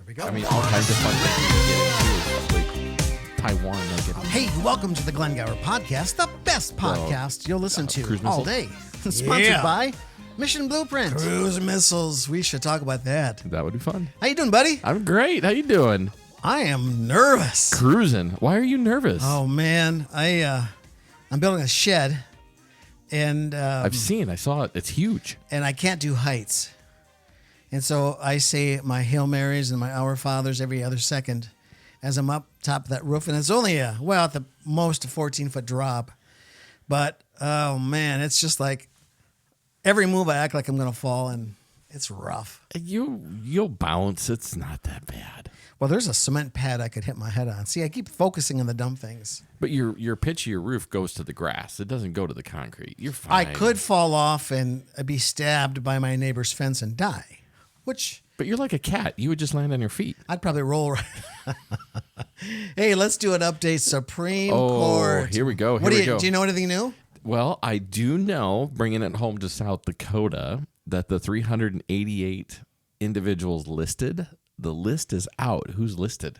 There we go. I mean, all kinds of fun things to get into, like Taiwan. Hey, welcome to the Glen Gauer podcast, the best podcast you'll listen to cruise all missiles? day. Sponsored by Mission Blueprint. Cruise missiles. We should talk about that. That would be fun. How you doing, buddy? I'm great. How you doing? I am nervous. Cruising. Why are you nervous? Oh man, I'm building a shed, and I saw it. It's huge. and I can't do heights, and so I say my Hail Marys and my Our Fathers every other second as I'm up top of that roof, and it's only at the most a 14-foot drop, but oh man, it's just like every move I act like I'm gonna fall, and it's rough. You'll bounce. It's not that bad. Well, there's a cement pad I could hit my head on. See, I keep focusing on the dumb things. But your pitch of your roof goes to the grass. It doesn't go to the concrete. You're fine. I could fall off and be stabbed by my neighbor's fence and die, which But you're like a cat. You would just land on your feet. I'd probably roll right. Hey, let's do an update. Supreme Court. Here we go. Do you know anything new? Well, I do know, bringing it home to South Dakota, that the 388 individuals listed, the list is out. Who's listed?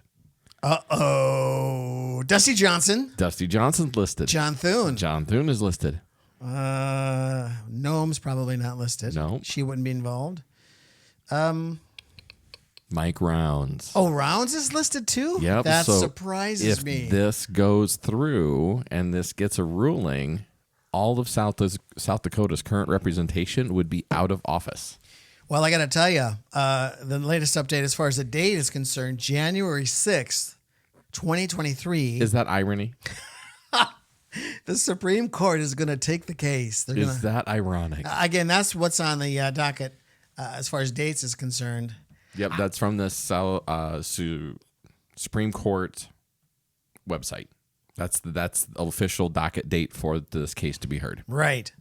Dusty Johnson. Dusty Johnson's listed. John Thune. John Thune is listed. Gnome's probably not listed. No. She wouldn't be involved. Mike Rounds. Oh, Rounds is listed too? Yep. That so surprises if me. this goes through and this gets a ruling, all of South Dakota's current representation would be out of office. Well, I got to tell you, the latest update as far as the date is concerned, January 6th, 2023. Is that irony? The Supreme Court is going to take the case. Is that ironic? Again, that's what's on the docket as far as dates is concerned. Yep, that's from the Supreme Court website. That's the official docket date for this case to be heard. Right.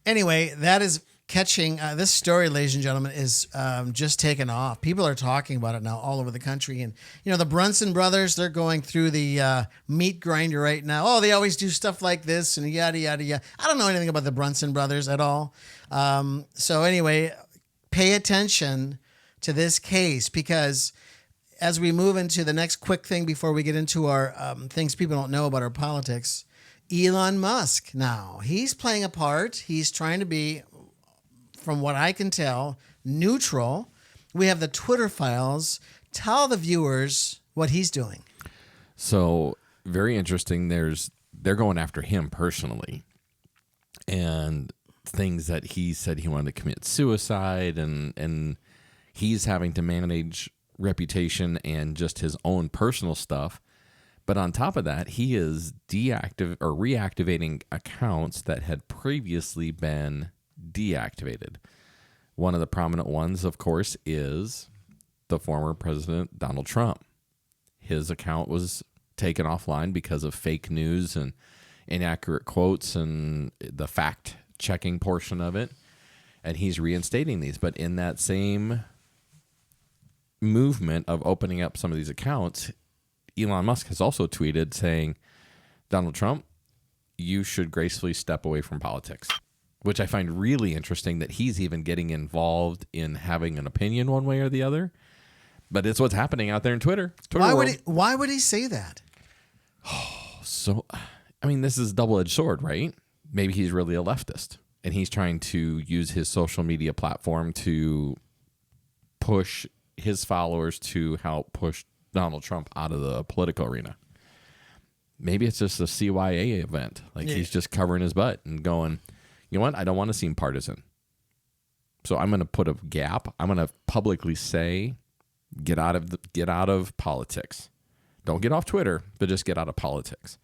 Anyway, that is catching this story, ladies and gentlemen, is just taken off. People are talking about it now all over the country. And, the Brunson brothers, they're going through the meat grinder right now. Oh, they always do stuff like this and yada, yada, yada. I don't know anything about the Brunson brothers at all. So anyway, pay attention to this case, because as we move into the next quick thing before we get into our things people don't know about our politics, Elon Musk now, he's playing a part. He's trying to be, from what I can tell, neutral. We have the Twitter files. Tell the viewers what he's doing. So, very interesting. They're going after him personally, and things that he said he wanted to commit suicide, and he's having to manage reputation and just his own personal stuff. But on top of that, he is reactivating accounts that had previously been deactivated. One of the prominent ones, of course, is the former President Donald Trump. His account was taken offline because of fake news and inaccurate quotes and the fact-checking portion of it. And he's reinstating these. But in that same movement of opening up some of these accounts, Elon Musk has also tweeted saying, Donald Trump, you should gracefully step away from politics, which I find really interesting that he's even getting involved in having an opinion one way or the other. But it's what's happening out there in Twitter. Why would he say that? So, I mean, this is a double-edged sword, right? Maybe he's really a leftist, and he's trying to use his social media platform to push his followers to help push Donald Trump out of the political arena. Maybe it's just a CYA event. He's just covering his butt and going, you know what? I don't want to seem partisan. So I'm going to put a gap. I'm going to publicly say, get out of politics. Don't get off Twitter, but just get out of politics.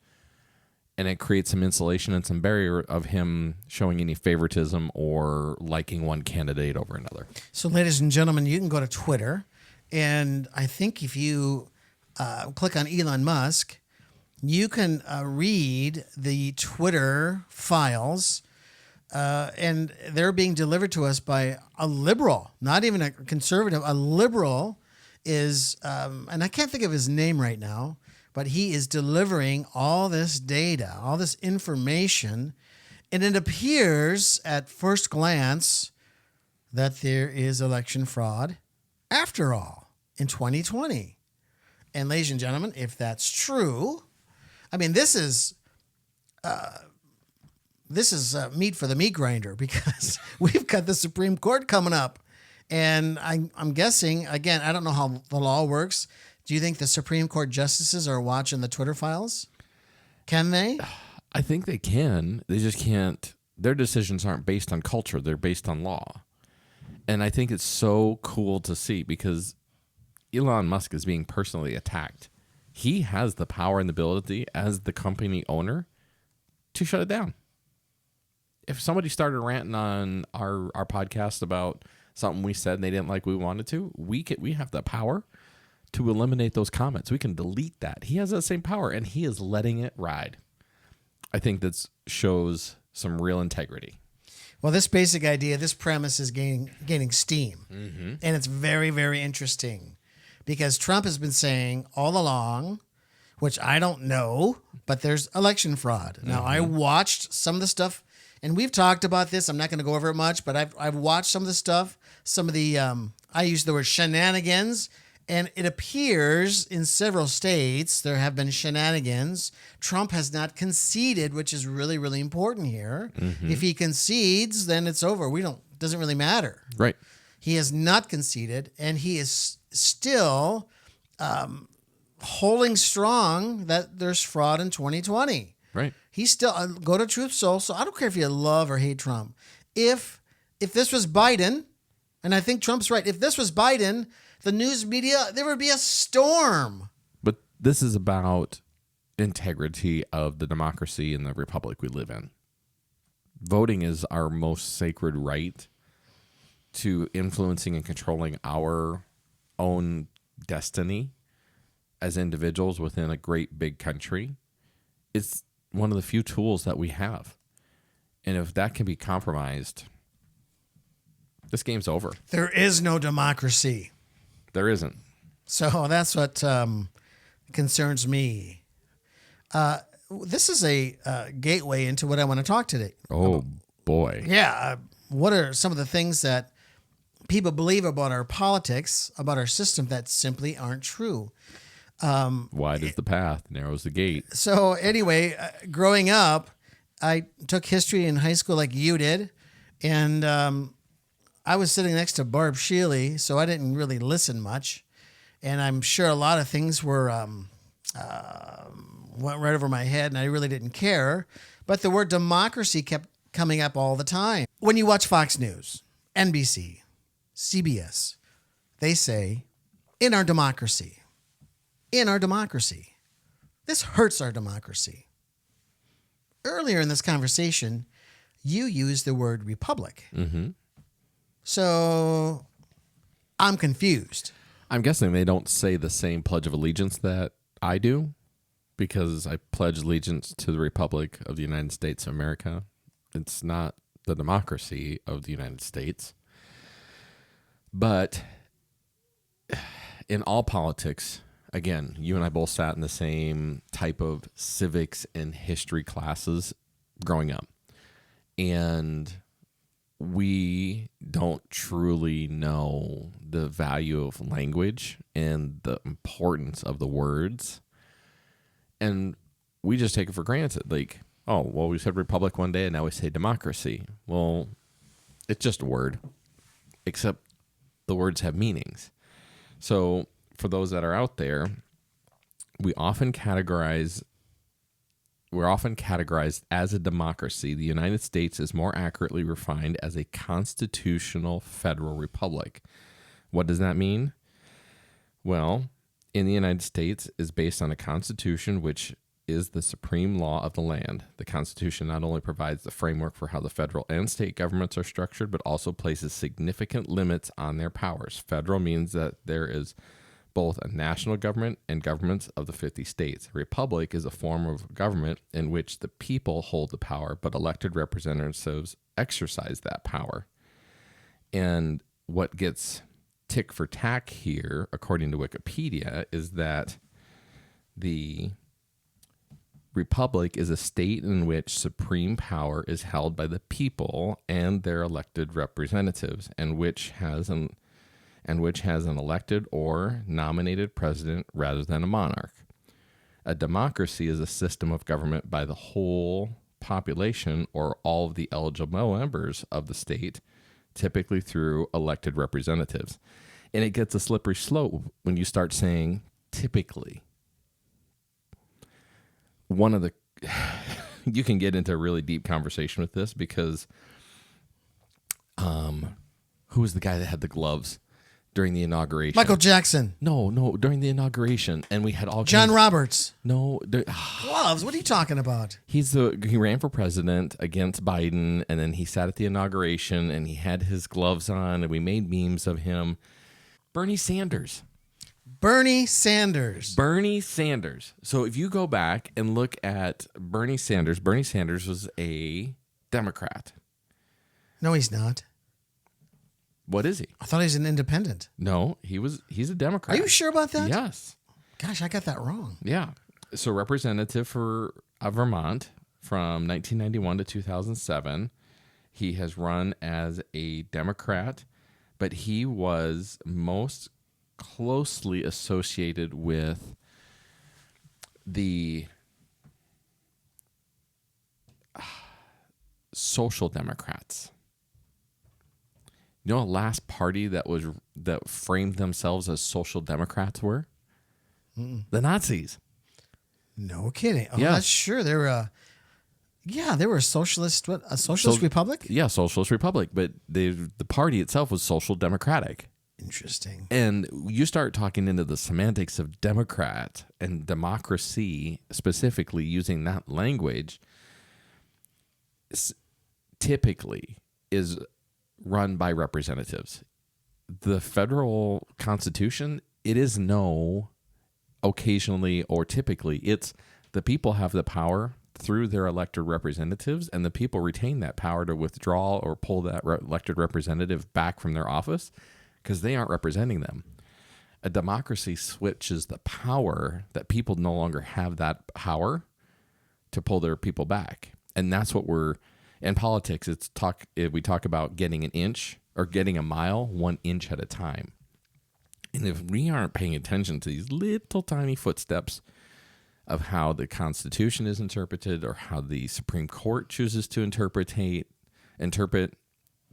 And it creates some insulation and some barrier of him showing any favoritism or liking one candidate over another. So, ladies and gentlemen, you can go to Twitter, and I think if you click on Elon Musk, you can read the Twitter files, and they're being delivered to us by a liberal, not even a conservative. A liberal is, and I can't think of his name right now, but he is delivering all this data, all this information, and it appears at first glance that there is election fraud after all. in 2020. And ladies and gentlemen, if that's true, I mean, this is meat for the meat grinder, because we've got the Supreme Court coming up. And I'm guessing, again, I don't know how the law works. Do you think the Supreme Court justices are watching the Twitter files? Can they? I think they can. They just can't. Their decisions aren't based on culture. They're based on law. And I think it's so cool to see, because Elon Musk is being personally attacked. He has the power and the ability as the company owner to shut it down. If somebody started ranting on our podcast about something we said and they didn't like we wanted to, we have the power to eliminate those comments. We can delete that. He has that same power, and he is letting it ride. I think that shows some real integrity. Well, this basic idea, this premise is gaining steam. Mm-hmm. And it's very, very interesting, because Trump has been saying all along, which I don't know, but there's election fraud. Now, I watched some of the stuff, and we've talked about this. I'm not going to go over it much, but I've watched some of the stuff, some of the, I use the word shenanigans, and it appears in several states there have been shenanigans. Trump has not conceded, which is really, really important here. Mm-hmm. If he concedes, then it's over. Doesn't really matter. Right. He has not conceded, and he is still holding strong that there's fraud in 2020. Right. He's still go to Truth Social. I don't care if you love or hate Trump. If this was Biden, and I think Trump's right, if this was Biden, the news media, there would be a storm. But this is about integrity of the democracy and the republic we live in. Voting is our most sacred right to influencing and controlling our own destiny as individuals within a great big country. It's one of the few tools that we have. And if that can be compromised, this game's over. There is no democracy. There isn't. So that's what concerns me. This is a gateway into what I want to talk today. Oh, boy. Yeah. What are some of the things that people believe about our politics, about our system, that simply aren't true? Wide is the path, narrows the gate. So anyway, growing up, I took history in high school like you did, and I was sitting next to Barb Shealy, so I didn't really listen much, and I'm sure a lot of things were went right over my head, and I really didn't care. But the word democracy kept coming up all the time. When you watch Fox News, NBC, CBS, they say, in our democracy. In our democracy. This hurts our democracy. Earlier in this conversation, you used the word republic. Mm-hmm. So I'm confused. I'm guessing they don't say the same Pledge of Allegiance that I do, because I pledge allegiance to the Republic of the United States of America. It's not the democracy of the United States. But in all politics, again, you and I both sat in the same type of civics and history classes growing up. And we don't truly know the value of language and the importance of the words. And we just take it for granted. Like, oh, well, we said republic one day and now we say democracy. Well, it's just a word, except the words have meanings. So for those that are out there, we're often categorized as a democracy. The United States is more accurately refined as a constitutional federal republic. What does that mean? Well, in the United States is based on a constitution which is the supreme law of the land. The Constitution not only provides the framework for how the federal and state governments are structured, but also places significant limits on their powers. Federal means that there is both a national government and governments of the 50 states. A republic is a form of government in which the people hold the power, but elected representatives exercise that power. And what gets tick for tack here, according to Wikipedia, is that the republic is a state in which supreme power is held by the people and their elected representatives, and which has and which has an elected or nominated president rather than a monarch. A democracy is a system of government by the whole population or all of the eligible members of the state, typically through elected representatives. And it gets a slippery slope when you start saying typically. One of the you can get into a really deep conversation with this because who was the guy that had the gloves during the inauguration? Michael Jackson. No, during the inauguration, and we had all John kinds- Roberts. No, Gloves. What are you talking about? he ran for president against Biden, and then he sat at the inauguration, and he had his gloves on, and we made memes of him. Bernie Sanders. Bernie Sanders. Bernie Sanders. So if you go back and look at Bernie Sanders was a Democrat. No, he's not. What is he? I thought he's an independent. No, he's a Democrat. Are you sure about that? Yes. Gosh, I got that wrong. Yeah. So representative for Vermont from 1991 to 2007. He has run as a Democrat, but he was most closely associated with the Social Democrats. You know, the last party that framed themselves as Social Democrats were the Nazis. No kidding. Oh, Yeah. that's sure. They were they were a socialist. What, a socialist republic? Yeah, Socialist Republic, but the party itself was Social Democratic. Interesting. And you start talking into the semantics of Democrat and democracy, specifically using that language, typically is run by representatives. The federal constitution, it is occasionally or typically, it's the people have the power through their elected representatives, and the people retain that power to withdraw or pull that elected representative back from their office because they aren't representing them. A democracy switches the power that people no longer have that power to pull their people back. And that's what in politics, we talk about getting an inch or getting a mile 1 inch at a time. And if we aren't paying attention to these little tiny footsteps of how the Constitution is interpreted or how the Supreme Court chooses to interpret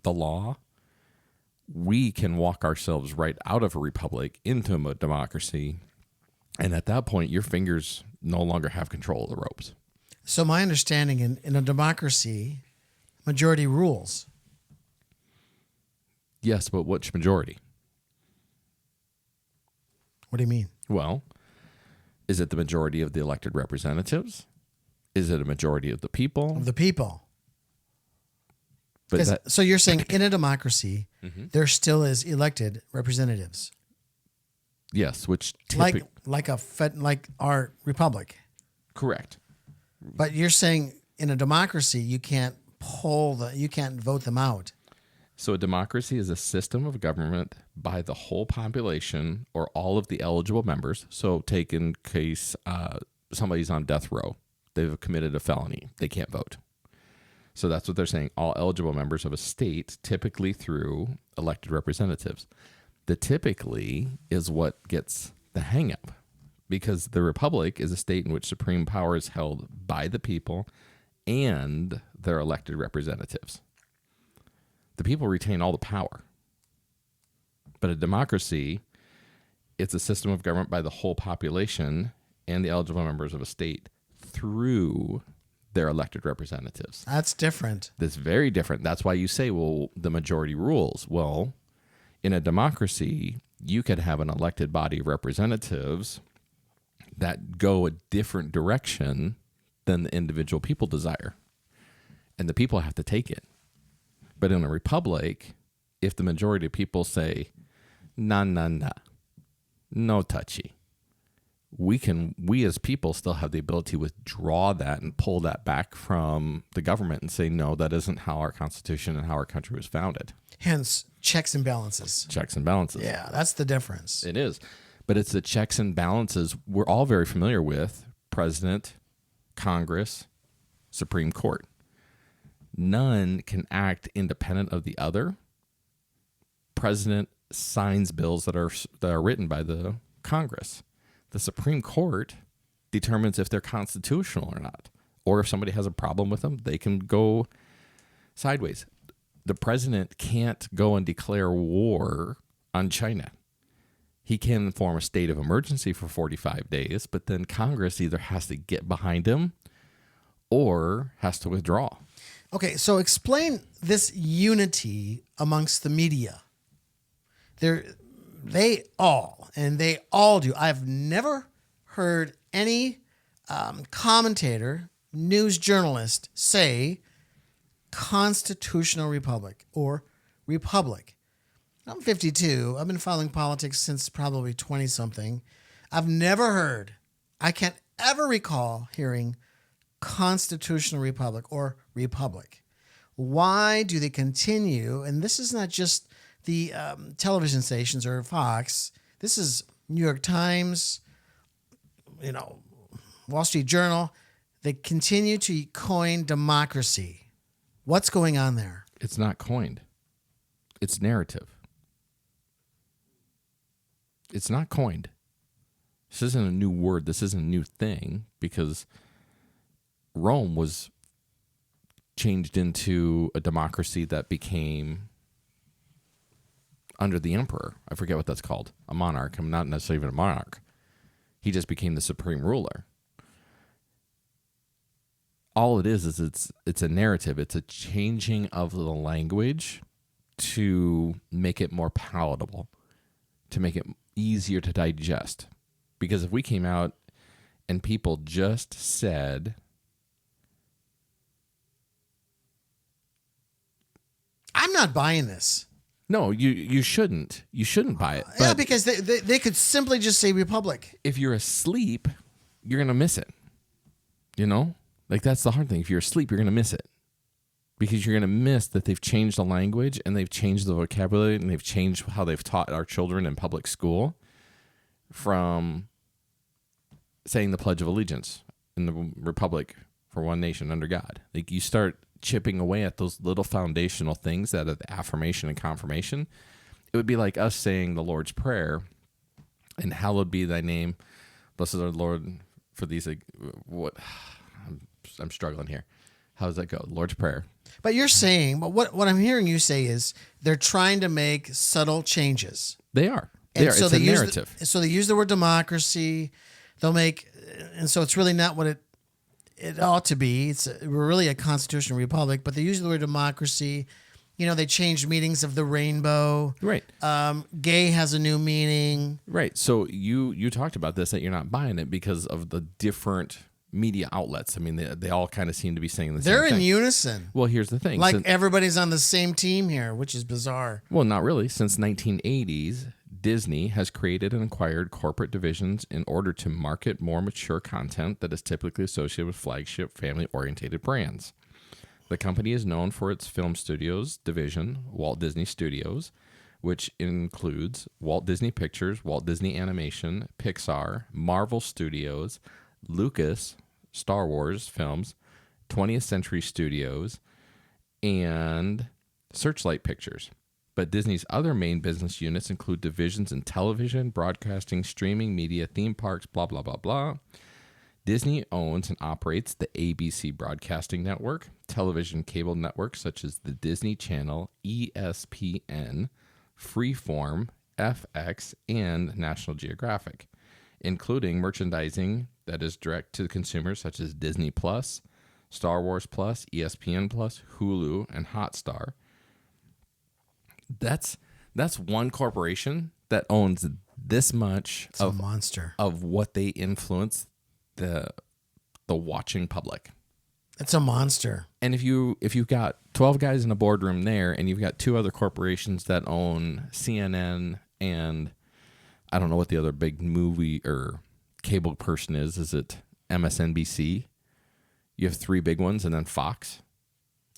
the law, we can walk ourselves right out of a republic into a democracy. And at that point, your fingers no longer have control of the ropes. So my understanding in a democracy, majority rules. Yes, but which majority? What do you mean? Well, is it the majority of the elected representatives? Is it a majority of the people? Of the people. But So you're saying in a democracy, there still is elected representatives, yes, which like our republic. correct. But you're saying in a democracy, you can't vote them out. So a democracy is a system of government by the whole population or all of the eligible members. So take in case somebody's on death row, they've committed a felony, they can't vote. So that's what they're saying. All eligible members of a state, typically through elected representatives. The typically is what gets the hang up, because the republic is a state in which supreme power is held by the people and their elected representatives. The people retain all the power. But a democracy, it's a system of government by the whole population and the eligible members of a state through their elected representatives. That's different. That's very different. That's why you say, well, the majority rules. Well, in a democracy, you could have an elected body of representatives that go a different direction than the individual people desire. And the people have to take it. But in a republic, if the majority of people say, nah, no touchy, we as people still have the ability to withdraw that and pull that back from the government and say, no, that isn't how our Constitution and how our country was founded. Hence, checks and balances. Checks and balances. Yeah, that's the difference. It is. But it's the checks and balances we're all very familiar with: President, Congress, Supreme Court. None can act independent of the other. President signs bills that are written by the Congress. The Supreme Court determines if they're constitutional or not, or if somebody has a problem with them, they can go sideways. The president can't go and declare war on China. He can form a state of emergency for 45 days, but then Congress either has to get behind him or has to withdraw. Okay, so explain this unity amongst the media. They all do. I've never heard any commentator, news journalist say constitutional republic or republic. I'm 52. I've been following politics since probably 20-something. I've never heard, I can't ever recall hearing constitutional republic or republic. Why do they continue? And this is not just the television stations or Fox. This is New York Times, Wall Street Journal. They continue to coin democracy. What's going on there? It's not coined. It's narrative. It's not coined. This isn't a new word. This isn't a new thing because Rome was changed into a democracy that became under the emperor. I forget what that's called. A monarch. I'm not necessarily even a monarch. He just became the supreme ruler. All it is it's a narrative. It's a changing of the language to make it more palatable, to make it easier to digest. Because if we came out and people just said, I'm not buying this. no, you shouldn't. You shouldn't buy it. Yeah, But because they could simply just say republic. if you're asleep, you're going to miss it. Like that's the hard thing. If you're asleep, you're going to miss it. Because you're going to miss that they've changed the language and they've changed the vocabulary and they've changed how they've taught our children in public school from saying the Pledge of Allegiance in the Republic for one nation under God. Like you start chipping away at those little foundational things that are the affirmation and confirmation. It would be like us saying the Lord's Prayer and hallowed be thy name. Blessed are the Lord for these. I'm struggling here. How does that go? Lord's Prayer. But you're saying, but what I'm hearing you say is they're trying to make subtle changes. They are. And It's a narrative. So they use the word democracy. They'll make, and so it's really not what it ought to be. We're really a constitutional republic, but they use the word democracy. They changed meanings of the rainbow. Right. Gay has a new meaning. Right. So you talked about this, that you're not buying it because of the different media outlets. I mean, they all kind of seem to be saying the same thing. They're in unison. Well, here's the thing. Like everybody's on the same team here, which is bizarre. Well, not really. Since 1980s, Disney has created and acquired corporate divisions in order to market more mature content that is typically associated with flagship family-oriented brands. The company is known for its film studios division, Walt Disney Studios, which includes Walt Disney Pictures, Walt Disney Animation, Pixar, Marvel Studios, Lucas, Star Wars films, 20th Century Studios, and Searchlight Pictures. But Disney's other main business units include divisions in television, broadcasting, streaming, media, theme parks, blah, blah, blah, blah. Disney owns and operates the ABC Broadcasting Network, television cable networks such as the Disney Channel, ESPN, Freeform, FX, and National Geographic, including merchandising that is direct to consumers such as Disney Plus, Star Wars Plus, ESPN Plus, Hulu, and Hotstar. That's one corporation that owns this much It's a monster of what they influence the watching public. It's a monster. And if you've got 12 guys in a boardroom there, and you've got two other corporations that own CNN and I don't know what the other big movie or cable person is. Is it MSNBC? You have three big ones, and then Fox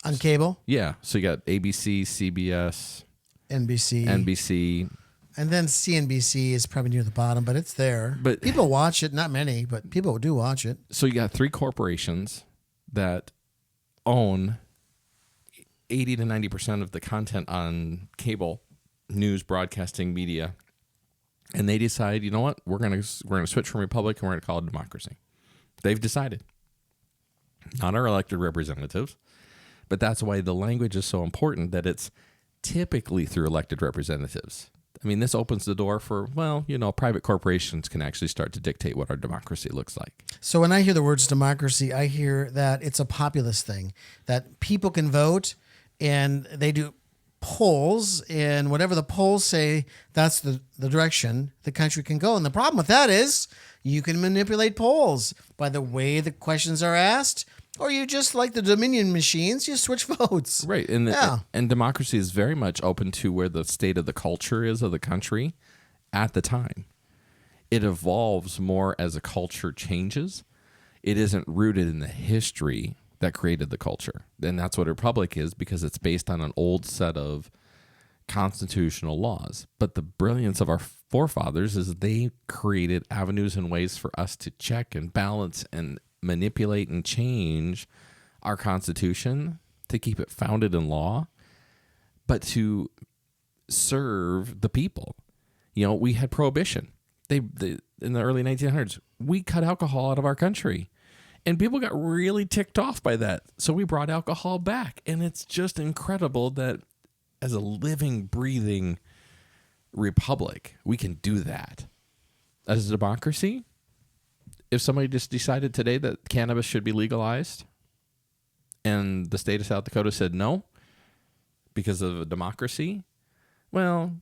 On cable? Yeah, so you got ABC, CBS, NBC. And then CNBC is probably near the bottom, but it's there. But people watch it. Not many, but people do watch it. So you got three corporations that own 80 to 90% of the content on cable news broadcasting media, and they decide, you know what, we're gonna switch from republic and we're gonna call it democracy. They've decided, not our elected representatives, but that's why the language is so important. That it's typically through elected representatives. I mean, this opens the door for, well, private corporations can actually start to dictate what our democracy looks like. So when I hear the words democracy, I hear that it's a populist thing, that people can vote and they do polls, and whatever the polls say, that's the direction the country can go. And the problem with that is you can manipulate polls by the way the questions are asked, or you just like the Dominion machines, you switch votes. Right. And democracy is very much open to where the state of the culture is of the country at the time. It evolves more as a culture changes. It isn't rooted in the history that created the culture. And that's what a republic is, because it's based on an old set of constitutional laws. But the brilliance of our forefathers is they created avenues and ways for us to check and balance and manipulate and change our Constitution to keep it founded in law, but to serve the people. We had prohibition. They in the early 1900s, we cut alcohol out of our country, and people got really ticked off by that. So we brought alcohol back, and it's just incredible that as a living, breathing republic, we can do that. As a democracy, if somebody just decided today that cannabis should be legalized and the state of South Dakota said no because of a democracy, well,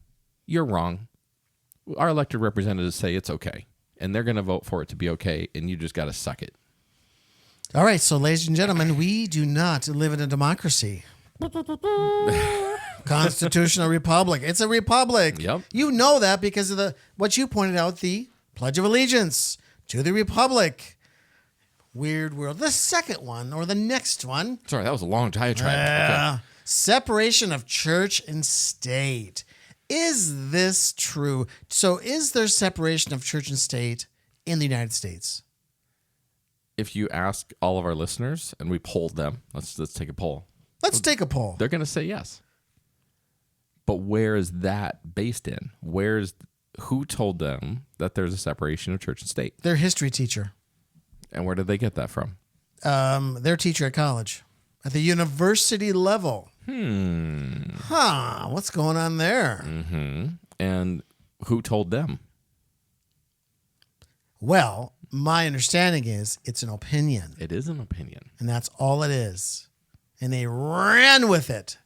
you're wrong. Our elected representatives say it's okay, and they're going to vote for it to be okay, and you just got to suck it. All right, so ladies and gentlemen, we do not live in a democracy. Constitutional republic. It's a republic. Yep. You know that because of what you pointed out, the Pledge of Allegiance to the Republic. Weird world. The second one, or the next one. Sorry, that was a long diatribe. Okay. Separation of church and state. Is this true? So is there separation of church and state in the United States? If you ask all of our listeners and we polled them, let's take a poll. Let's take a poll. They're going to say yes. But where is that based in? Who told them that there's a separation of church and state? Their history teacher. And where did they get that from? Their teacher at college. At the university level. What's going on there? And who told them? Well, my understanding is it's an opinion. It is an opinion. And that's all it is. And they ran with it.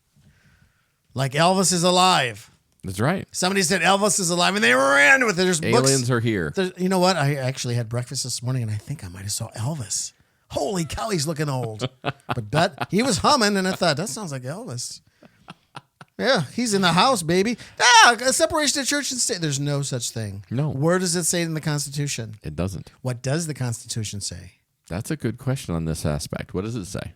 Like Elvis is alive. That's right. Somebody said Elvis is alive, and they ran with it. There's Aliens books. are here. You know what? I actually had breakfast this morning, and I think I might have saw Elvis. Holy cow, he's looking old. But he was humming, and I thought, that sounds like Elvis. Yeah, he's in the house, baby. A separation of church and state. There's no such thing. No. Where does it say in the Constitution? It doesn't. What does the Constitution say? That's a good question on this aspect. What does it say?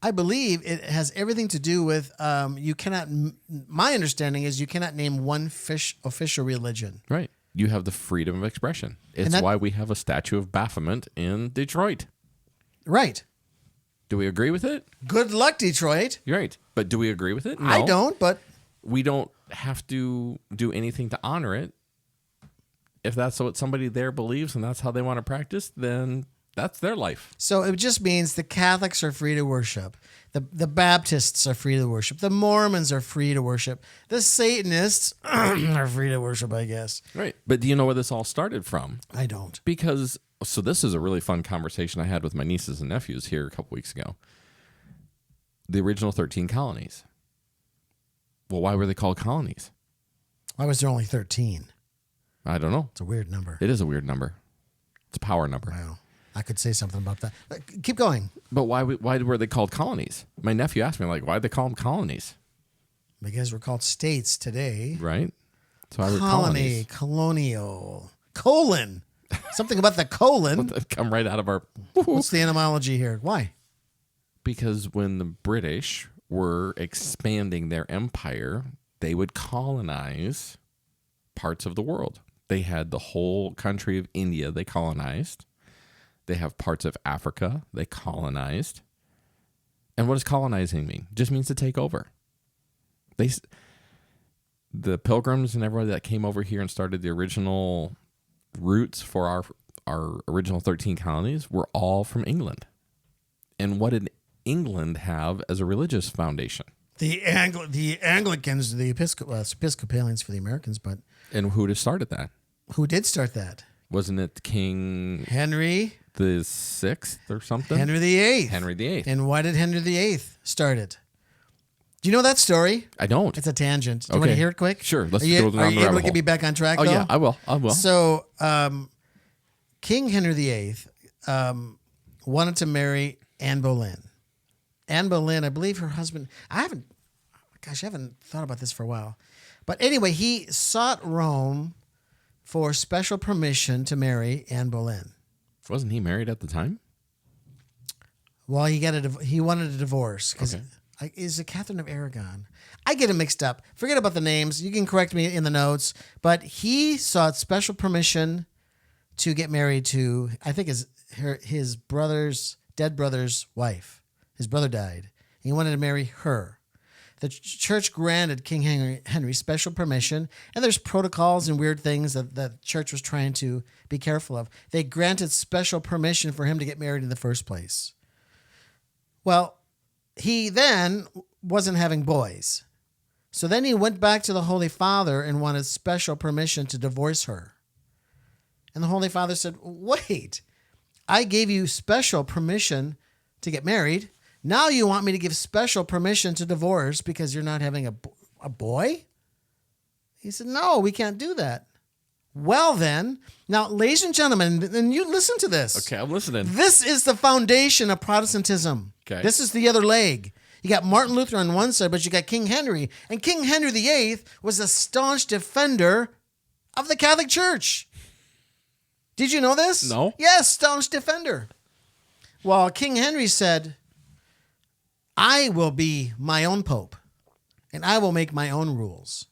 I believe it has everything to do with you cannot. My understanding is you cannot name one official religion. Right. You have the freedom of expression. It's why we have a statue of Baphomet in Detroit. Right. Do we agree with it? Good luck, Detroit. You're right. But do we agree with it? No. I don't, but we don't have to do anything to honor it. If that's what somebody there believes and that's how they want to practice, then that's their life. So it just means the Catholics are free to worship. The Baptists are free to worship. The Mormons are free to worship. The Satanists are free to worship, I guess. Right. But do you know where this all started from? I don't. Because, so this is a really fun conversation I had with my nieces and nephews here a couple weeks ago. The original 13 colonies. Well, why were they called colonies? Why was there only 13? I don't know. It's a weird number. It is a weird number. It's a power number. Wow. I could say something about that. Keep going. But why were they called colonies? My nephew asked me, like, why did they call them colonies? Because we're called states today. Right. So I were Colony, colonies. colonial, colon. Something about the colon. Come right out of our... What's the etymology here? Why? Because when the British were expanding their empire, they would colonize parts of the world. They had the whole country of India they colonized. They have parts of Africa they colonized. And what does colonizing mean? It just means to take over. the Pilgrims and everybody that came over here and started the original roots for our original 13 colonies were all from England. And what did England have as a religious foundation? The Anglicans, the Episcopalians for the Americans, but And who started that? who did start that? Wasn't it King Henry the Sixth or something? Henry VIII. Henry VIII. And why did Henry VIII start it? Do you know that story? I don't. It's a tangent. Do you want to hear it quick? Sure. Let's Are you, go down are the you able rabbit to get hole. me back on track, Oh, though? yeah, I will. So, King Henry VIII wanted to marry Anne Boleyn. Anne Boleyn, I believe her husband, I haven't thought about this for a while. But anyway, he sought Rome for special permission to marry Anne Boleyn. Wasn't he married at the time? Well, he wanted a divorce because Okay. is it Catherine of Aragon? I get it mixed up. Forget about the names. You can correct me in the notes. But he sought special permission to get married to, I think, his dead brother's wife. His brother died. He wanted to marry her. The church granted King Henry special permission, and there's protocols and weird things that the church was trying to be careful of. They granted special permission for him to get married in the first place. Well, he then wasn't having boys. So then he went back to the Holy Father and wanted special permission to divorce her. And the Holy Father said, wait, I gave you special permission to get married. Now you want me to give special permission to divorce because you're not having a boy? He said, no, we can't do that. Well then, now, ladies and gentlemen, and you listen to this. Okay, I'm listening. This is the foundation of Protestantism. Okay. This is the other leg. You got Martin Luther on one side, but you got King Henry. And King Henry VIII was a staunch defender of the Catholic Church. Did you know this? No. Yes, staunch defender. Well, King Henry said, I will be my own pope, and I will make my own rules.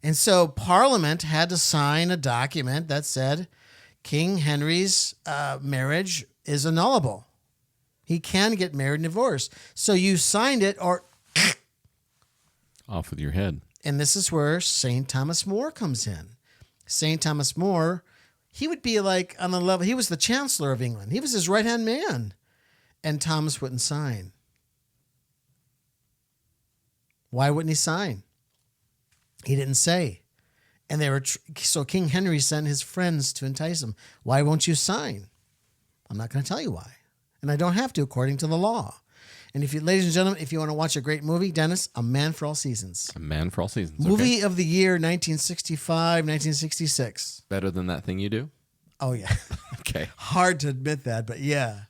And so Parliament had to sign a document that said King Henry's marriage is annullable. He can get married and divorced. So you signed it or... Off with your head. And this is where St. Thomas More comes in. St. Thomas More, he would be like on the level... He was the Chancellor of England. He was his right-hand man. And Thomas wouldn't sign. Why wouldn't he sign? He didn't say. And they were so King Henry sent his friends to entice him. Why won't you sign? I'm not going to tell you why. And I don't have to according to the law. And if you, ladies and gentlemen, if you want to watch a great movie, Dennis, A Man for All Seasons. A Man for All Seasons. Movie of the year, 1965, 1966. Better than That Thing You Do? Oh, yeah. Okay. Hard to admit that, but yeah.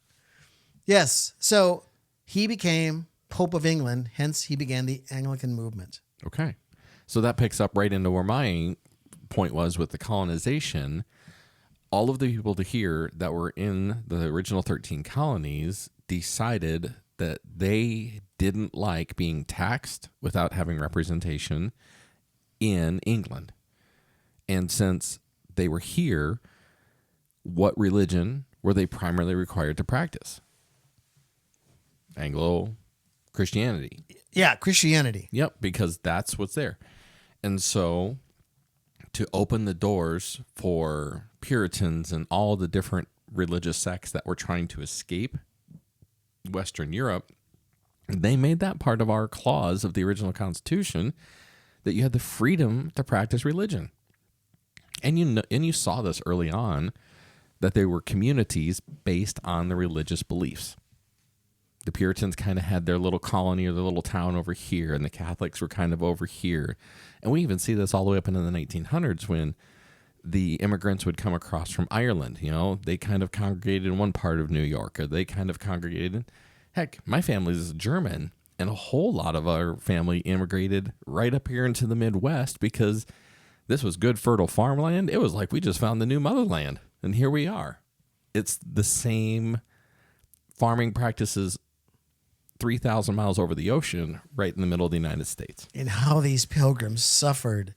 Yes. So he became Pope of England. Hence, he began the Anglican movement. Okay. So that picks up right into where my point was with the colonization. All of the people here that were in the original 13 colonies decided that they didn't like being taxed without having representation in England. And since they were here, what religion were they primarily required to practice? Anglo-Christianity. Yeah, Christianity. Yep, because that's what's there. And so to open the doors for Puritans and all the different religious sects that were trying to escape Western Europe, they made that part of our clause of the original Constitution that you had the freedom to practice religion. And you saw this early on, that they were communities based on the religious beliefs. The Puritans kind of had their little colony or their little town over here, and the Catholics were kind of over here. And we even see this all the way up into the 1900s when the immigrants would come across from Ireland. You know, they kind of congregated in one part of New York, or they kind of congregated. Heck, my family is German, and a whole lot of our family immigrated right up here into the Midwest because this was good, fertile farmland. It was like we just found the new motherland, and here we are. It's the same farming practices 3,000 miles over the ocean, right in the middle of the United States. And how these pilgrims suffered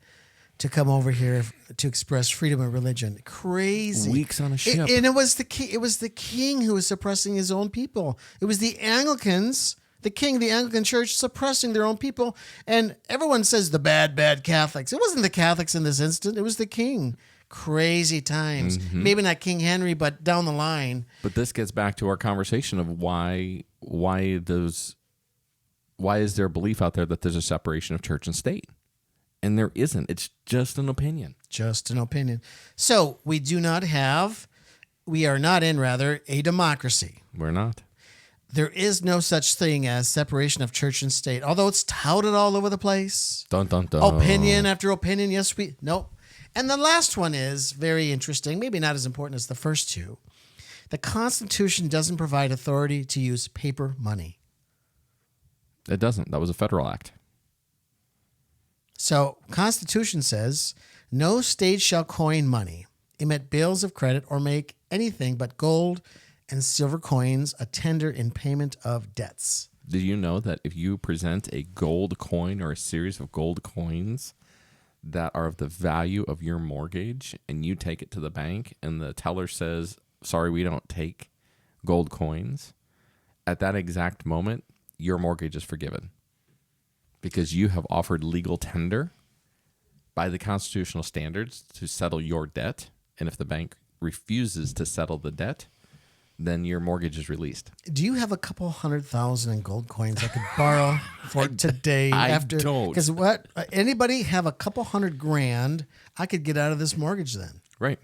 to come over here to express freedom of religion. Crazy. Weeks on a ship. And it was the king who was suppressing his own people. It was the Anglicans The king, the Anglican Church, suppressing their own people. And everyone says the bad Catholics. It wasn't the Catholics in this instant. It was the king. Crazy times. Maybe not King Henry, but down the line. But this gets back to our conversation of why is there a belief out there that there's a separation of church and state? And there isn't. It's just an opinion. Just an opinion. So we are not in a democracy. We're not. There is no such thing as separation of church and state, although it's touted all over the place. Dun, dun, dun. Opinion after opinion. Yes, nope. And the last one is very interesting, maybe not as important as the first two. The Constitution doesn't provide authority to use paper money. It doesn't. That was a federal act. So, Constitution says, no state shall coin money, emit bills of credit, or make anything but gold and silver coins a tender in payment of debts. Did you know that if you present a gold coin or a series of gold coins that are of the value of your mortgage and you take it to the bank and the teller says, sorry, we don't take gold coins, at that exact moment, your mortgage is forgiven because you have offered legal tender by the constitutional standards to settle your debt. And if the bank refuses to settle the debt, then your mortgage is released. Do you have a couple 100,000 in gold coins I could borrow for today? I don't. Because what? Anybody have a couple $100,000 I could get out of this mortgage then? Right.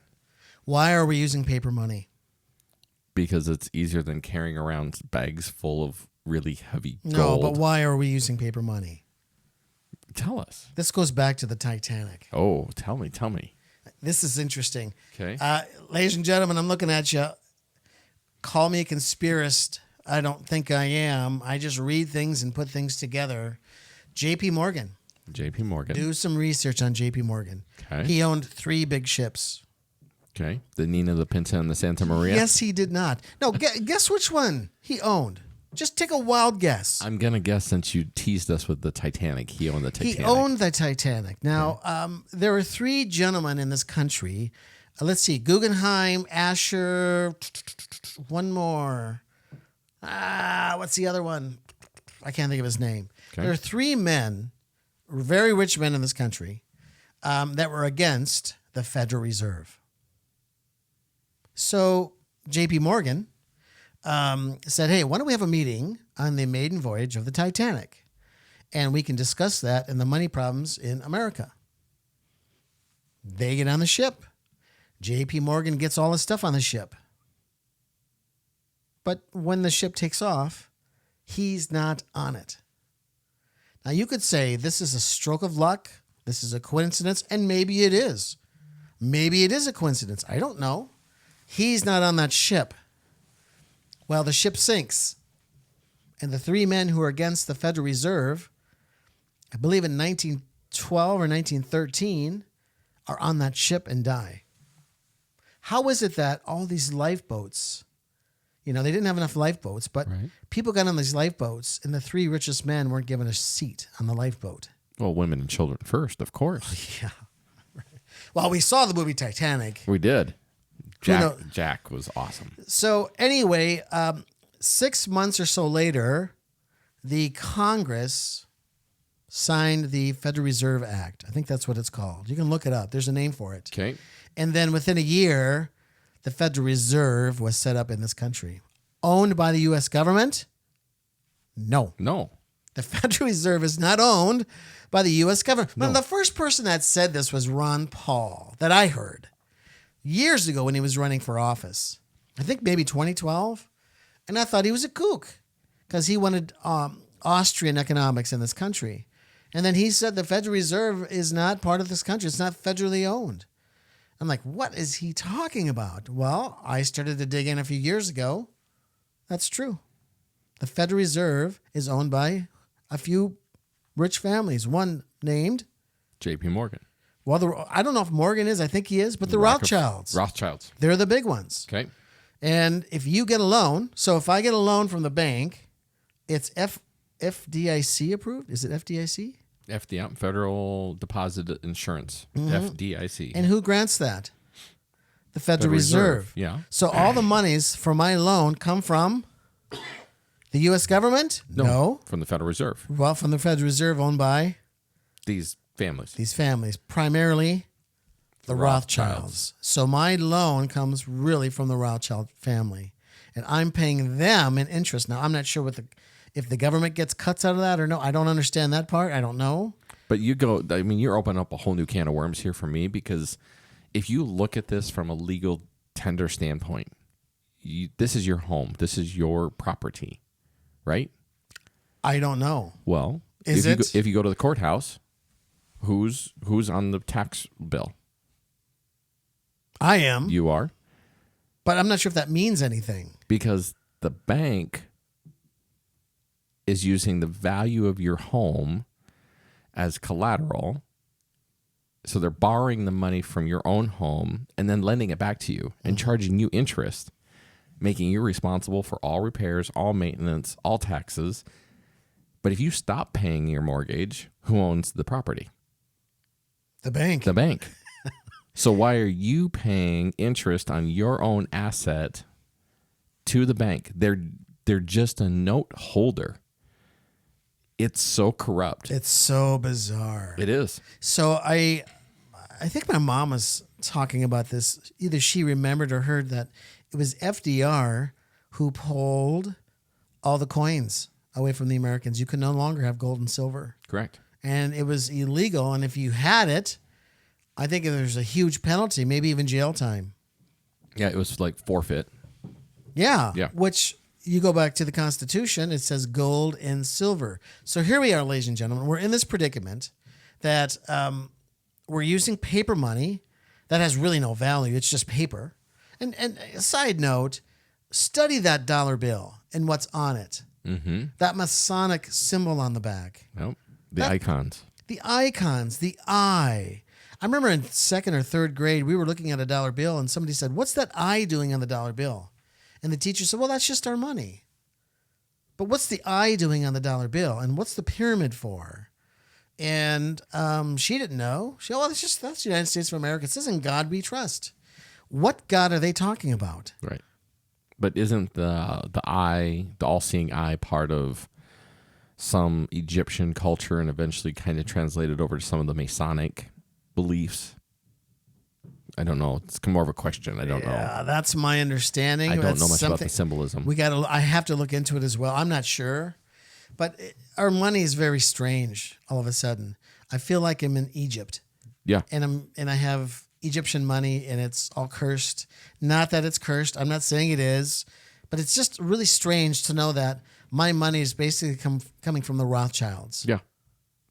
Why are we using paper money? Because it's easier than carrying around bags full of really heavy No, gold. but why are we using paper money? Tell us. This goes back to the Titanic. Oh, tell me. This is interesting. Okay. Ladies and gentlemen, I'm looking at you. Call me a conspiracist. I don't think I am. I just read things and put things together. J.P. Morgan. J.P. Morgan. Do some research on J.P. Morgan. Okay. He owned 3 big ships. Okay. The Nina, the Pinta, and the Santa Maria. Yes, he did not. No, guess which one he owned. Just take a wild guess. I'm going to guess since you teased us with the Titanic, he owned the Titanic. He owned the Titanic. Now, there are 3 gentlemen in this country. Let's see. Guggenheim, Asher, one more. What's the other one? I can't think of his name. Okay. There are 3 men, very rich men in this country, that were against the Federal Reserve. So J.P. Morgan said, hey, why don't we have a meeting on the maiden voyage of the Titanic? And we can discuss that and the money problems in America. They get on the ship. J.P. Morgan gets all his stuff on the ship. But when the ship takes off, he's not on it. Now, you could say this is a stroke of luck. This is a coincidence. And maybe it is. Maybe it is a coincidence. I don't know. He's not on that ship. Well, the ship sinks. And the 3 men who are against the Federal Reserve, I believe in 1912 or 1913, are on that ship and die. How is it that all these lifeboats, they didn't have enough lifeboats, but people got on these lifeboats and the 3 richest men weren't given a seat on the lifeboat? Well, women and children first, of course. Yeah. Well, we saw the movie Titanic. We did. Jack was awesome. So anyway, 6 months or so later, the Congress signed the Federal Reserve Act. I think that's what it's called. You can look it up. There's a name for it. Okay. And then within a year, the Federal Reserve was set up in this country. Owned by the U.S. government? No. The Federal Reserve is not owned by the U.S. government. No. Well, the first person that said this was Ron Paul, that I heard years ago when he was running for office. I think maybe 2012. And I thought he was a kook because he wanted Austrian economics in this country. And then he said the Federal Reserve is not part of this country. It's not federally owned. I'm like, what is he talking about? Well, I started to dig in a few years ago. That's true. The Federal Reserve is owned by a few rich families. One named J.P. Morgan. Well, I don't know if Morgan is. I think he is. But the Rothschilds. They're the big ones. Okay. And if you get a loan, so if I get a loan from the bank, it's FDIC approved. Is it FDIC? FDI, Federal Deposit Insurance, FDIC. And who grants that? The Federal Reserve. Yeah. So all the monies for my loan come from The U.S. government? No. From the Federal Reserve. Well, from the Federal Reserve, owned by These families. these families, primarily the Rothschilds. So my loan comes really from the Rothschild family, and I'm paying them in interest. Now, I'm not sure if the government gets cuts out of that or no. I don't understand that part. I don't know. But you're opening up a whole new can of worms here for me, because if you look at this from a legal tender standpoint, this is your home. This is your property, right? I don't know. Well, if you go to the courthouse, who's on the tax bill? I am. You are. But I'm not sure if that means anything. Because the bank is using the value of your home as collateral. So they're borrowing the money from your own home and then lending it back to you and charging you interest, making you responsible for all repairs, all maintenance, all taxes. But if you stop paying your mortgage, who owns the property? The bank. The bank. So why are you paying interest on your own asset to the bank? They're just a note holder. It's so corrupt. It's so bizarre. It is. So I think my mom was talking about this. Either she remembered or heard that it was FDR who pulled all the coins away from the Americans. You could no longer have gold and silver. Correct. And it was illegal. And if you had it, I think there's a huge penalty, maybe even jail time. Yeah, it was like forfeit. Yeah. Yeah. Which you go back to the Constitution, it says gold and silver. So here we are, ladies and gentlemen. We're in this predicament that we're using paper money that has really no value. It's just paper. And a side note, study that dollar bill and what's on it. Mm-hmm. That Masonic symbol on the back. Nope. The icons. The icons, the eye. I remember in second or third grade, we were looking at a dollar bill and somebody said, "What's that eye doing on the dollar bill?" And the teacher said, "Well, that's just our money." But what's the eye doing on the dollar bill? And what's the pyramid for? And she didn't know. She said, "Well, that's the United States of America. It says, 'In God we trust.'" What God are they talking about? Right. But isn't the eye, the all-seeing eye, part of some Egyptian culture and eventually kind of translated over to some of the Masonic beliefs? I don't know. It's more of a question. I don't know. Yeah, that's my understanding. I don't That's know much about something the symbolism. I have to look into it as well. I'm not sure. But our money is very strange all of a sudden. I feel like I'm in Egypt. Yeah. And I have Egyptian money and it's all cursed. Not that it's cursed. I'm not saying it is, but it's just really strange to know that my money is basically coming from the Rothschilds. Yeah.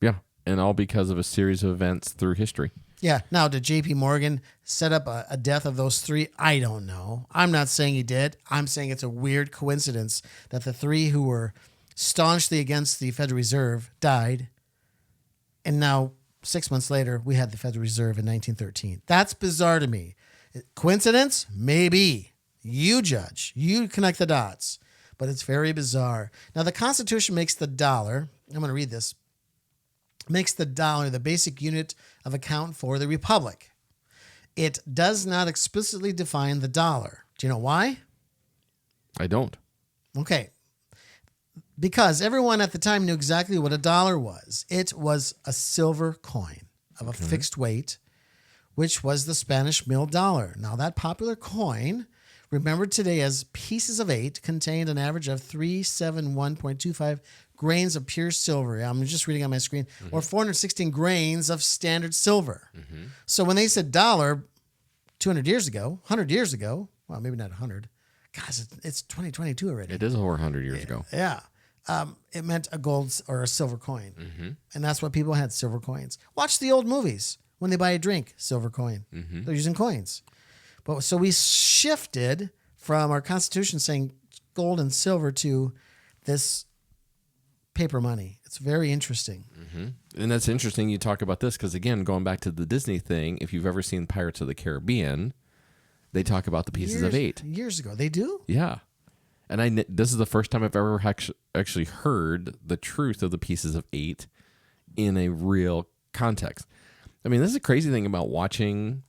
Yeah. And all because of a series of events through history. Yeah. Now, did J.P. Morgan set up a death of those three? I don't know. I'm not saying he did. I'm saying it's a weird coincidence that the three who were staunchly against the Federal Reserve died. And now, 6 months later, we had the Federal Reserve in 1913. That's bizarre to me. Coincidence? Maybe. You judge. You connect the dots. But it's very bizarre. Now, the Constitution makes the dollar, I'm going to read this, makes the dollar the basic unit of account for the republic. It does not explicitly define the dollar. Do you know why? I don't. Okay. Because everyone at the time knew exactly what a dollar was. It was a silver coin of a fixed weight, which was the Spanish mill dollar. Now, that popular coin, remembered today as pieces of 8, contained an average of 371.25 grains of pure silver. I'm just reading on my screen. Or 416 grains of standard silver. Mm-hmm. So when they said dollar 200 years ago, 100 years ago, well, maybe not 100. Gosh, it's 2022 already. It is over 100 years ago. Yeah. It meant a gold or a silver coin. Mm-hmm. And that's what people had, silver coins. Watch the old movies. When they buy a drink, silver coin. Mm-hmm. They're using coins. But so we shifted from our Constitution saying gold and silver to this paper money. It's very interesting. Mm-hmm. And that's interesting you talk about this because, again, going back to the Disney thing, if you've ever seen Pirates of the Caribbean, they talk about the pieces of 8. Years ago. They do? Yeah. And this is the first time I've ever actually heard the truth of the pieces of 8 in a real context. I mean, this is a crazy thing about watching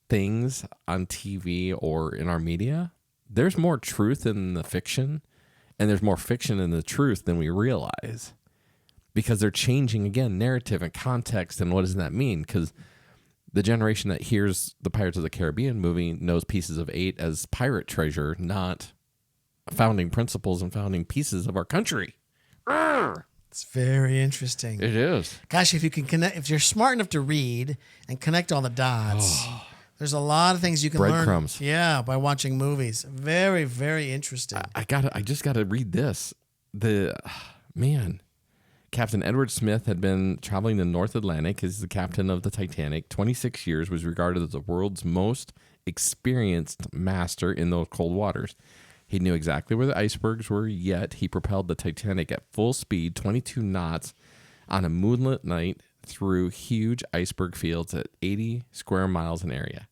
things on TV or in our media. There's more truth in the fiction And there's more fiction in the truth than we realize, because they're changing, again, narrative and context. And what does that mean? Because the generation that hears the Pirates of the Caribbean movie knows Pieces of Eight as pirate treasure, not founding principles and founding pieces of our country. Arr! It's very interesting. It is. Gosh, if you can connect, if you're smart enough to read and connect all the dots, there's a lot of things you can learn. Breadcrumbs. Yeah, by watching movies. Very, very interesting. I just got to read this. Man, Captain Edward Smith had been traveling the North Atlantic. He's the captain of the Titanic. 26 years, was regarded as the world's most experienced master in those cold waters. He knew exactly where the icebergs were, yet he propelled the Titanic at full speed, 22 knots, on a moonlit night through huge iceberg fields at 80 square miles in area.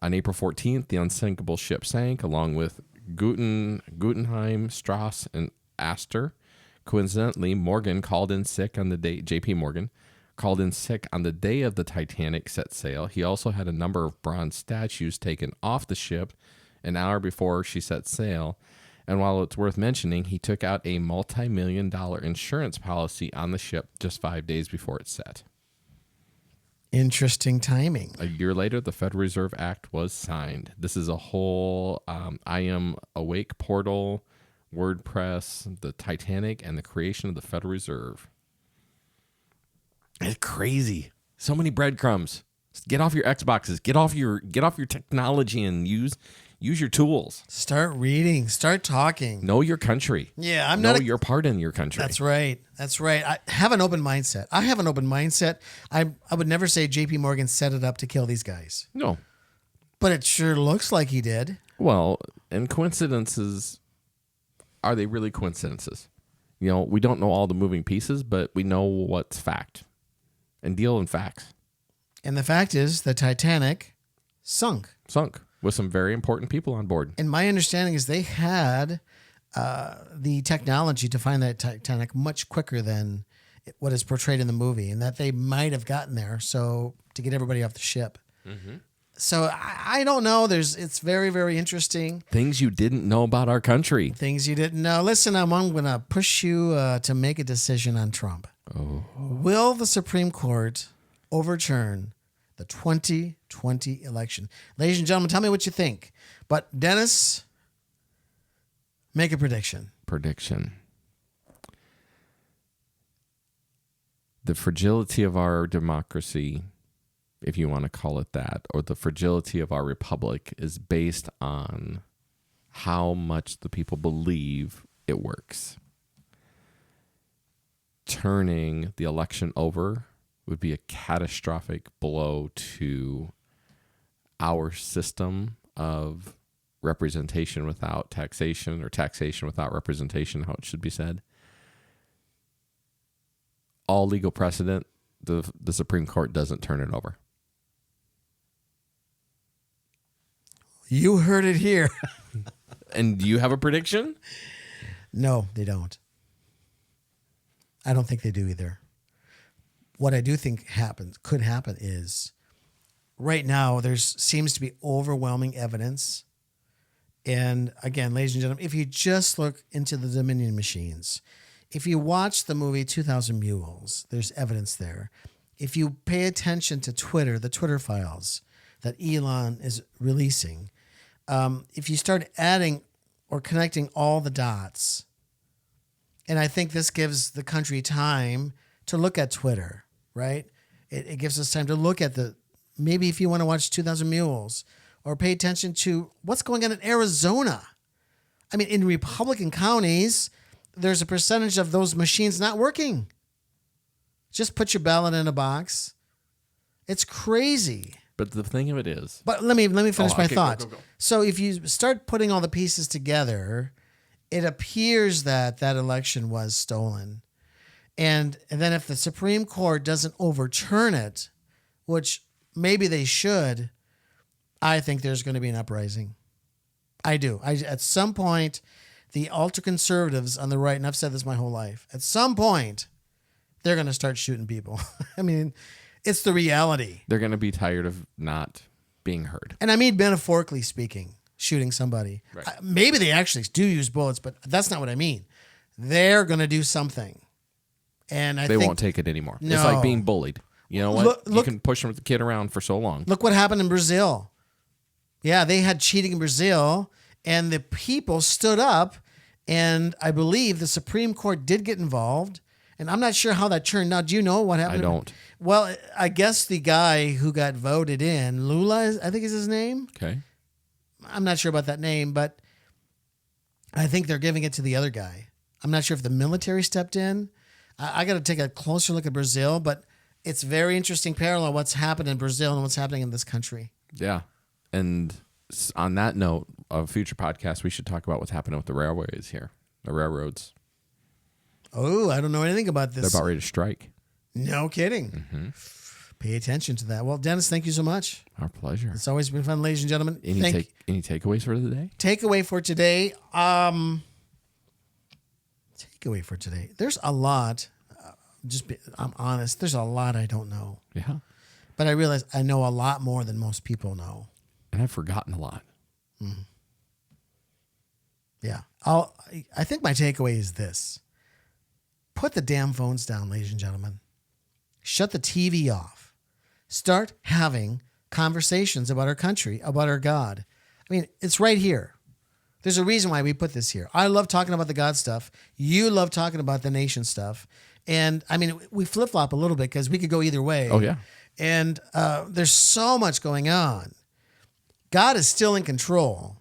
On April 14th, the unsinkable ship sank, along with Guggenheim, Strauss, and Astor. Coincidentally, Morgan called in sick on the day. J.P. Morgan called in sick on the day of the Titanic set sail. He also had a number of bronze statues taken off the ship an hour before she set sail. And while it's worth mentioning, he took out a multi-million-dollar insurance policy on the ship just 5 days before it set. Interesting timing. A year later, the Federal Reserve Act was signed. This is a whole I Am Awake portal, WordPress, the Titanic, and the creation of the Federal Reserve. It's crazy. So many breadcrumbs. Get off your Xboxes. Get off your technology and use your tools. Start reading. Start talking. Know your country. Yeah, know your part in your country. That's right. That's right. I have an open mindset. I have an open mindset. I would never say J.P. Morgan set it up to kill these guys. No. But it sure looks like he did. Well, and coincidences, are they really coincidences? You know, we don't know all the moving pieces, but we know what's fact. And deal in facts. And the fact is, the Titanic sunk. Sunk with some very important people on board. And my understanding is they had the technology to find that Titanic much quicker than what is portrayed in the movie, and that they might have gotten there to get everybody off the ship. Mm-hmm. So I don't know. It's very, very interesting. Things you didn't know about our country. Things you didn't know. Listen, I'm going to push you to make a decision on Trump. Oh. Will the Supreme Court overturn the 2020 election? Ladies and gentlemen, tell me what you think. But Dennis, make a prediction. The fragility of our democracy, if you want to call it that, or the fragility of our republic, is based on how much the people believe it works. Turning the election over would be a catastrophic blow to our system of representation without taxation, or taxation without representation, how it should be said. All legal precedent, the Supreme Court doesn't turn it over. You heard it here. And do you have a prediction? No, they don't. I don't think they do either. What I do think could happen is, right now there seems to be overwhelming evidence. And again, ladies and gentlemen, if you just look into the Dominion machines, if you watch the movie 2000 Mules, there's evidence there. If you pay attention to Twitter, the Twitter files that Elon is releasing, if you start adding or connecting all the dots, and I think this gives the country time to look at Twitter, right? It gives us time to look at maybe if you want to watch 2000 Mules, or pay attention to what's going on in Arizona. I mean, in Republican counties, there's a percentage of those machines not working. Just put your ballot in a box. It's crazy. But the thing of it is... But let me finish my thought. Go. So if you start putting all the pieces together, it appears that election was stolen. And then if the Supreme Court doesn't overturn it, which maybe they should, I think there's going to be an uprising. I do. At some point, the ultra-conservatives on the right, and I've said this my whole life, at some point, they're going to start shooting people. I mean, it's the reality. They're going to be tired of not being heard. And I mean metaphorically speaking. shooting somebody. Right. Maybe they actually do use bullets, but that's not what I mean. They're going to do something. And I They think won't take it anymore. No. It's like being bullied. You know what? You Look- can push the kid around for so long. Look what happened in Brazil. Yeah, they had cheating in Brazil, and the people stood up, and I believe the Supreme Court did get involved, and I'm not sure how that turned out. Do you know what happened? I don't. Well, I guess the guy who got voted in, Lula, I think is his name. Okay. I'm not sure about that name, but I think they're giving it to the other guy. I'm not sure if the military stepped in. I got to take a closer look at Brazil, but it's very interesting parallel what's happened in Brazil and what's happening in this country. Yeah. And on that note, a future podcast, we should talk about what's happening with the railways here, the railroads. Oh, I don't know anything about this. They're about ready to strike. No kidding. Mm-hmm. Pay attention to that. Well, Dennis, thank you so much. Our pleasure. It's always been fun, ladies and gentlemen. Any takeaways for the day? Takeaway for today. Takeaway for today. There's a lot. I'm honest. There's a lot I don't know, Yeah. but I realize I know a lot more than most people know. And I've forgotten a lot. Yeah. I think my takeaway is this. Put the damn phones down, ladies and gentlemen. Shut the TV off. Start having conversations about our country, about our God. I mean, it's right here. There's a reason why we put this here. I love talking about the God stuff. You love talking about the nation stuff. And I mean, we flip-flop a little bit because we could go either way. Oh, yeah. And there's so much going on. God is still in control,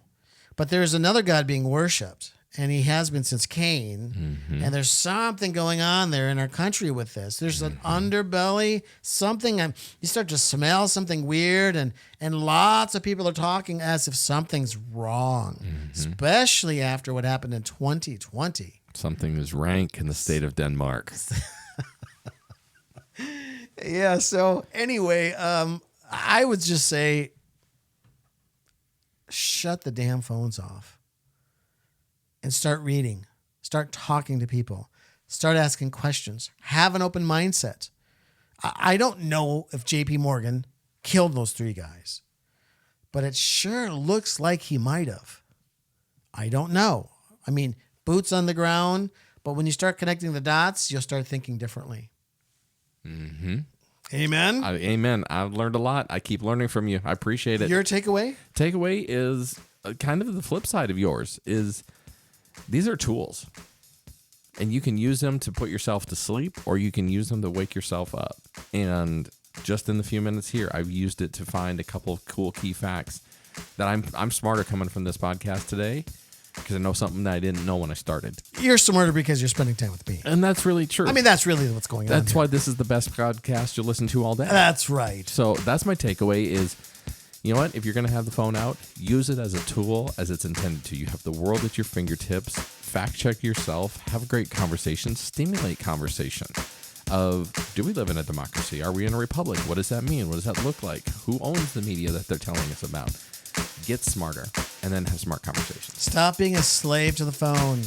but there's another God being worshipped, and he has been since Cain. Mm-hmm. And there's something going on there in our country with this. There's an underbelly, something. You start to smell something weird, and lots of people are talking as if something's wrong, especially after what happened in 2020. Something is rank in the state of Denmark. Yeah. So anyway, I would just say, shut the damn phones off and start reading, start talking to people, start asking questions, have an open mindset. I don't know if JP Morgan killed those three guys, but it sure looks like he might have. I don't know. I mean, boots on the ground, but when you start connecting the dots, you'll start thinking differently. Mm-hmm. Amen. Amen. I've learned a lot. I keep learning from you. I appreciate it. Your takeaway? Takeaway is kind of the flip side of yours is these are tools. And you can use them to put yourself to sleep, or you can use them to wake yourself up. And just in the few minutes here, I've used it to find a couple of cool key facts that I'm smarter coming from this podcast today because I know something that I didn't know when I started. You're smarter because you're spending time with me. And that's really true. I mean, that's really what's going on. That's why this is the best podcast you'll listen to all day. That's right. So that's my takeaway is, you know what? If you're going to have the phone out, use it as a tool as it's intended to. You have the world at your fingertips. Fact check yourself. Have a great conversation. Stimulate conversation of, do we live in a democracy? Are we in a republic? What does that mean? What does that look like? Who owns the media that they're telling us about? Get smarter and then have smart conversations. Stop being a slave to the phone.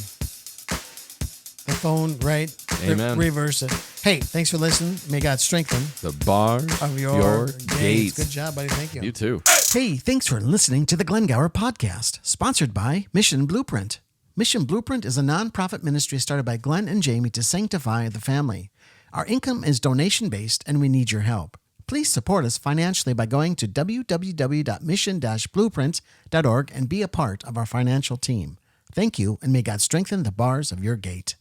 The phone, right? Amen. Reverse it. Hey, thanks for listening. May God strengthen The bars of your gates. gates. Good job, buddy. Thank you. You too. Hey, thanks for listening to the Glen Gauer podcast, sponsored by Mission Blueprint. Mission Blueprint is a nonprofit ministry started by Glen and Jamie to sanctify the family. Our income is donation-based, and we need your help. Please support us financially by going to www.mission-blueprint.org and be a part of our financial team. Thank you, and may God strengthen the bars of your gate.